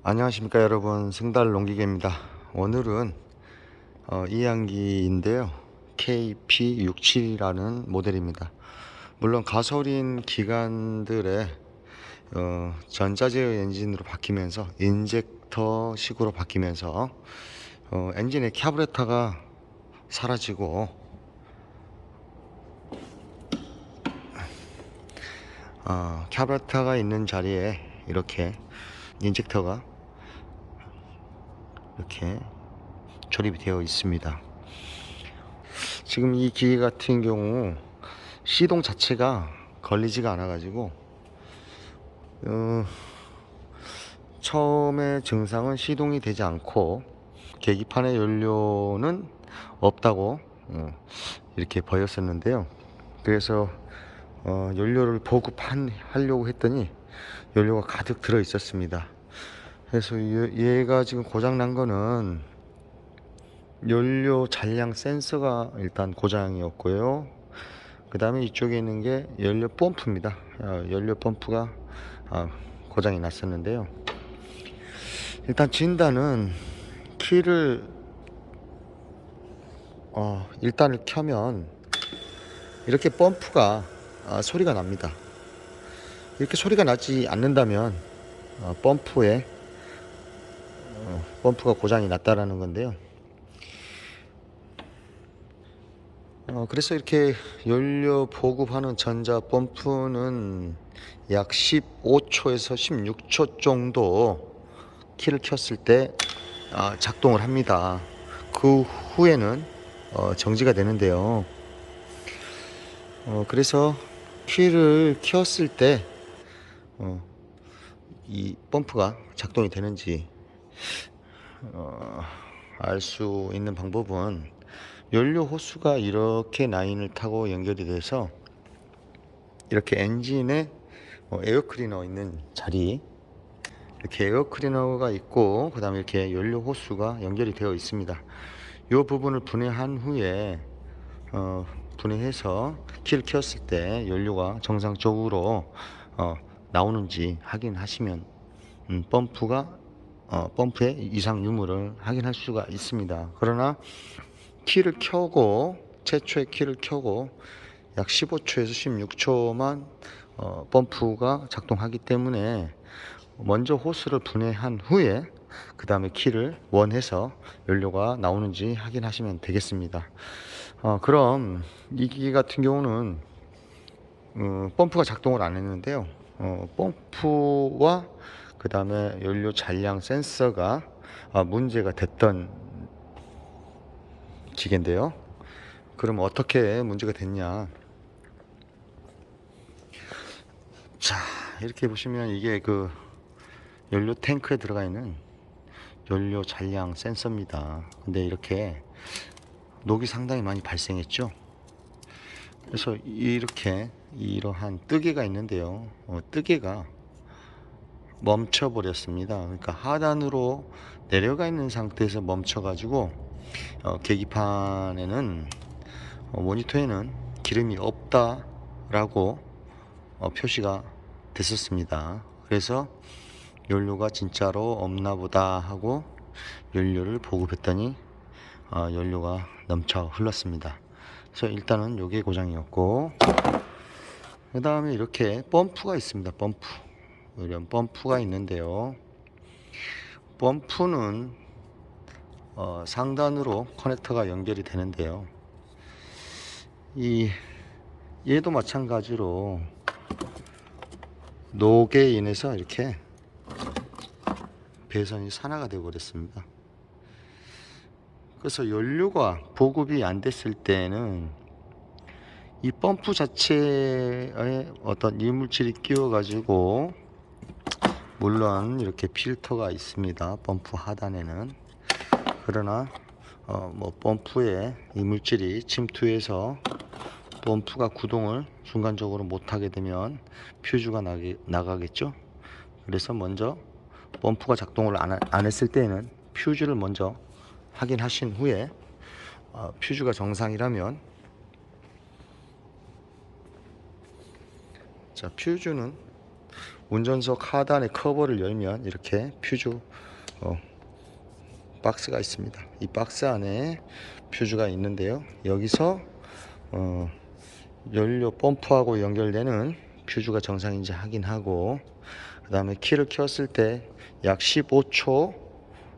안녕하십니까 여러분, 승달 농기계입니다. 오늘은 이항기인데요, KP67이라는 모델입니다. 물론 가솔린 기관들의 전자제어 엔진으로 바뀌면서 인젝터 식으로 바뀌면서 엔진의 카부레터가 사라지고 카부레터가 있는 자리에 이렇게 인젝터가 이렇게 조립이 되어 있습니다. 지금 이 기계 같은 경우 시동 자체가 걸리지가 않아 가지고 처음에 증상은 시동이 되지 않고 계기판에 연료는 없다고 이렇게 보였었는데요. 그래서 연료를 보급하려고 했더니 연료가 가득 들어 있었습니다. 그래서 얘가 지금 고장 난 거는 연료 잔량 센서가 일단 고장이었고요. 그 다음에 이쪽에 있는 게 연료 펌프입니다. 연료 펌프가 고장이 났었는데요. 일단 진단은 키를 일단을 켜면 이렇게 펌프가 소리가 납니다. 이렇게 소리가 나지 않는다면 펌프가 고장이 났다라는 건데요. 그래서 이렇게 연료 보급하는 전자 펌프는 약 15초에서 16초 정도 키를 켰을 때 작동을 합니다. 그 후에는 정지가 되는데요. 그래서 키를 켰을 때 이 펌프가 작동이 되는지 알 수 있는 방법은 연료 호스가 이렇게 라인을 타고 연결이 돼서 이렇게 엔진에 에어 클리너 있는 자리, 이렇게 에어 클리너가 있고 그 다음에 이렇게 연료 호스가 연결이 되어 있습니다. 이 부분을 분해한 후에 분해해서 키를 켰을 때 연료가 정상적으로 나오는지 확인하시면 펌프의 이상 유무를 확인할 수가 있습니다. 그러나 최초의 키를 켜고 약 15초에서 16초만 펌프가 작동하기 때문에 먼저 호스를 분해한 후에 그 다음에 키를 원해서 연료가 나오는지 확인하시면 되겠습니다. 그럼 이 기계 같은 경우는 펌프가 작동을 안 했는데요. 펌프와 그 다음에 연료 잔량 센서가 문제가 됐던 기계인데요. 그럼 어떻게 문제가 됐냐? 자, 이렇게 보시면 이게 그 연료 탱크에 들어가 있는 연료 잔량 센서입니다. 근데 이렇게 녹이 상당히 많이 발생했죠. 그래서 이러한 뜨개가 있는데요. 뜨개가 멈춰 버렸습니다. 그러니까 하단으로 내려가 있는 상태에서 멈춰 가지고 계기판에는 모니터에는 기름이 없다라고 표시가 됐었습니다. 그래서 연료가 진짜로 없나 보다 하고 연료를 보급했더니 연료가 넘쳐 흘렀습니다. 그래서 일단은 요게 고장이었고, 그 다음에 이렇게 펌프가 있습니다. 이런 펌프가 있는데요. 펌프는 상단으로 커넥터가 연결이 되는데요. 얘도 마찬가지로 녹에 인해서 이렇게 배선이 산화가 되어 버렸습니다. 그래서 연료가 보급이 안 됐을 때는 이 펌프 자체에 어떤 이물질이 끼어 가지고, 물론 이렇게 필터가 있습니다, 펌프 하단에는. 그러나 펌프에 이물질이 침투해서 펌프가 구동을 순간적으로 못하게 되면 퓨즈가 나가겠죠. 그래서 먼저 펌프가 작동을 안 했을 때는 퓨즈를 먼저 확인하신 후에 퓨즈가 정상이라면, 자, 퓨즈는 운전석 하단의 커버를 열면 이렇게 퓨즈 박스가 있습니다. 이 박스 안에 퓨즈가 있는데요. 여기서 연료 펌프하고 연결되는 퓨즈가 정상인지 확인하고, 그 다음에 키를 켰을 때 약 15초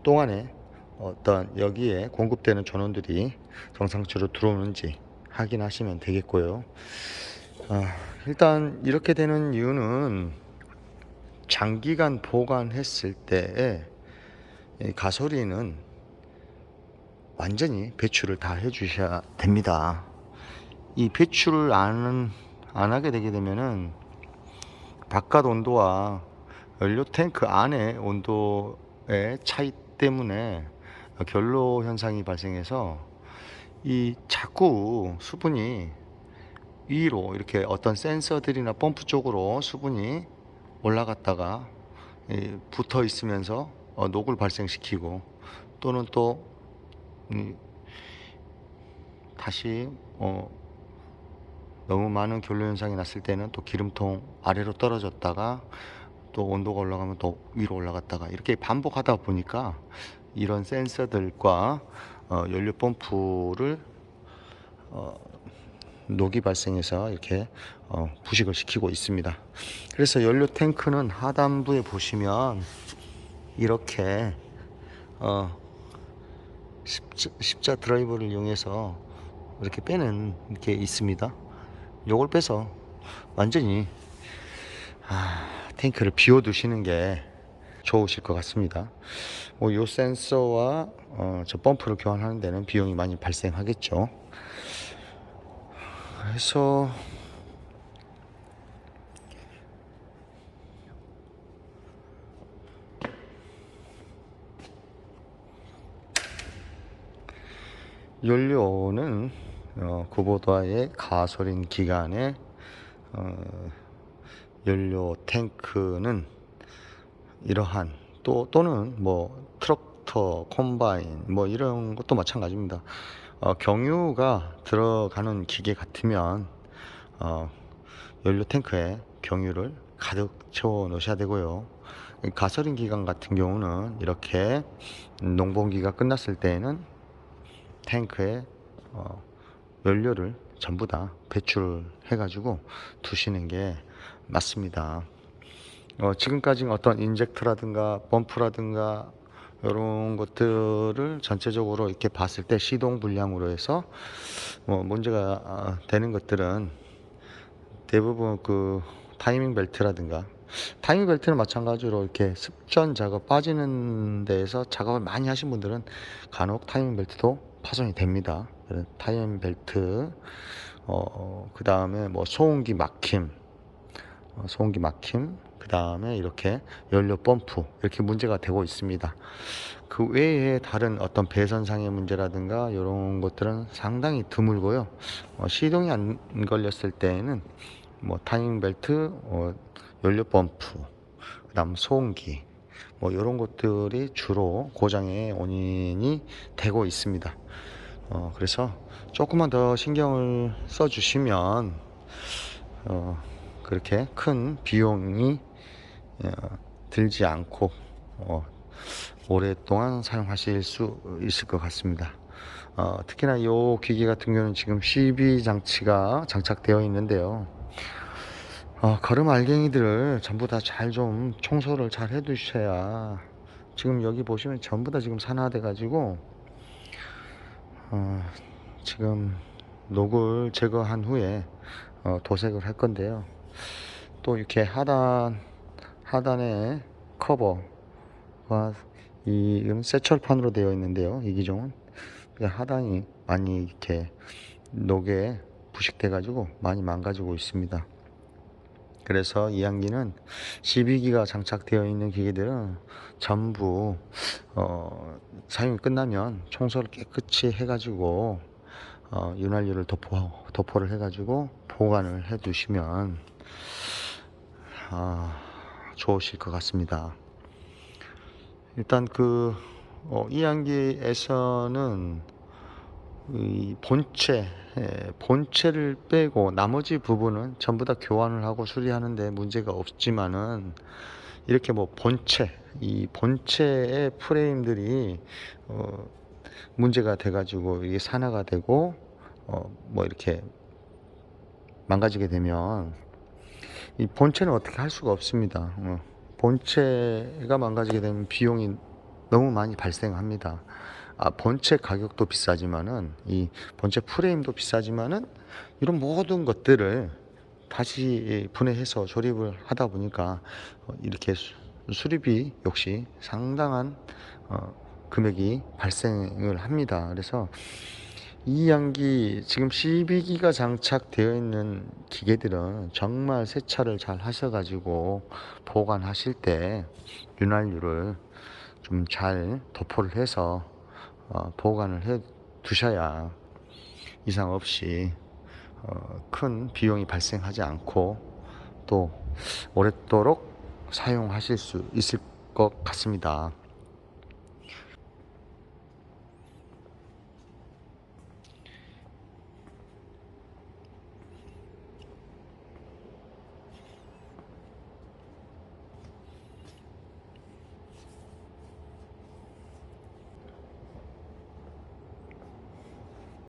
동안에 어떤 여기에 공급되는 전원들이 정상적으로 들어오는지 확인하시면 되겠고요. 일단 이렇게 되는 이유는 장기간 보관했을 때에 가솔린은 완전히 배출을 다 해주셔야 됩니다. 이 배출을 안 하게 되게 되면은 바깥 온도와 연료 탱크 안의 온도의 차이 때문에 결로 현상이 발생해서 이 자꾸 수분이 위로 이렇게 어떤 센서들이나 펌프 쪽으로 수분이 올라갔다가 붙어 있으면서 녹을 발생시키고, 또는 또 다시 너무 많은 결로 현상이 났을 때는 또 기름통 아래로 떨어졌다가 또 온도가 올라가면 또 위로 올라갔다가 이렇게 반복하다 보니까 이런 센서들과 연료 펌프를 녹이 발생해서 이렇게 부식을 시키고 있습니다. 그래서 연료 탱크는 하단부에 보시면 이렇게 십자 드라이버를 이용해서 이렇게 빼는 게 있습니다. 요걸 빼서 완전히 탱크를 비워 두시는 게 좋으실 것 같습니다. 요 센서와 저 펌프를 교환하는 데는 비용이 많이 발생하겠죠. 그래서 연료는 쿠보타의 가솔린 기관의 연료 탱크는 이러한 또는 뭐 트럭터, 콤바인 뭐 이런 것도 마찬가지입니다. 경유가 들어가는 기계 같으면 연료 탱크에 경유를 가득 채워 놓으셔야 되고요. 가솔린 기관 같은 경우는 이렇게 농번기가 끝났을 때에는 탱크에 연료를 전부 다 배출해 가지고 두시는 게 맞습니다. 지금까지 어떤 인젝터라든가 펌프라든가 이런 것들을 전체적으로 이렇게 봤을 때 시동 불량으로 해서 문제가 되는 것들은 대부분 그 타이밍 벨트라든가, 타이밍 벨트는 마찬가지로 이렇게 습전 작업 빠지는 데에서 작업을 많이 하신 분들은 간혹 타이밍 벨트도 파손이 됩니다. 타이밍 벨트, 그 다음에 뭐 소음기 막힘, 그 다음에 이렇게 연료 펌프, 이렇게 문제가 되고 있습니다. 그 외에 다른 어떤 배선상의 문제라든가 이런 것들은 상당히 드물고요. 시동이 안 걸렸을 때에는 뭐 타이밍 벨트, 연료 펌프, 그 다음 소음기, 뭐 이런 것들이 주로 고장의 원인이 되고 있습니다. 그래서 조금만 더 신경을 써 주시면 그렇게 큰 비용이 들지 않고 오랫동안 사용하실 수 있을 것 같습니다. 특히나 이 기기 같은 경우는 지금 CB 장치가 장착되어 있는데요. 거름 알갱이들을 전부 다 잘 좀 청소를 잘 해 두셔야, 지금 여기 보시면 전부 다 지금 산화돼 가지고 지금 녹을 제거한 후에 도색을 할 건데요. 또 이렇게 하단에 커버가 이건 쇠철판으로 되어 있는데요. 이 기종은 하단이 많이 이렇게 녹에 부식돼 가지고 많이 망가지고 있습니다. 그래서 이 한기는 12기가 장착되어 있는 기계들은 전부 사용이 끝나면 청소를 깨끗이 해가지고 윤활유를 도포를 해가지고 보관을 해 두시면 좋으실 것 같습니다. 일단 이 한기에서는 이 본체를 빼고 나머지 부분은 전부 다 교환을 하고 수리하는데 문제가 없지만은, 이렇게 뭐 이 본체의 프레임들이 문제가 돼가지고 이게 산화가 되고 뭐 이렇게 망가지게 되면 이 본체는 어떻게 할 수가 없습니다. 본체가 망가지게 되면 비용이 너무 많이 발생합니다. 본체 가격도 비싸지만은, 이 본체 프레임도 비싸지만은, 이런 모든 것들을 다시 분해해서 조립을 하다 보니까 이렇게 수리비 역시 상당한 금액이 발생을 합니다. 그래서 이 양기, 지금 12기가 장착되어 있는 기계들은 정말 세차를 잘 하셔가지고 보관하실 때 윤활유를 좀 잘 도포를 해서 보관을 해 두셔야 이상 없이 큰 비용이 발생하지 않고 또 오랫도록 사용하실 수 있을 것 같습니다.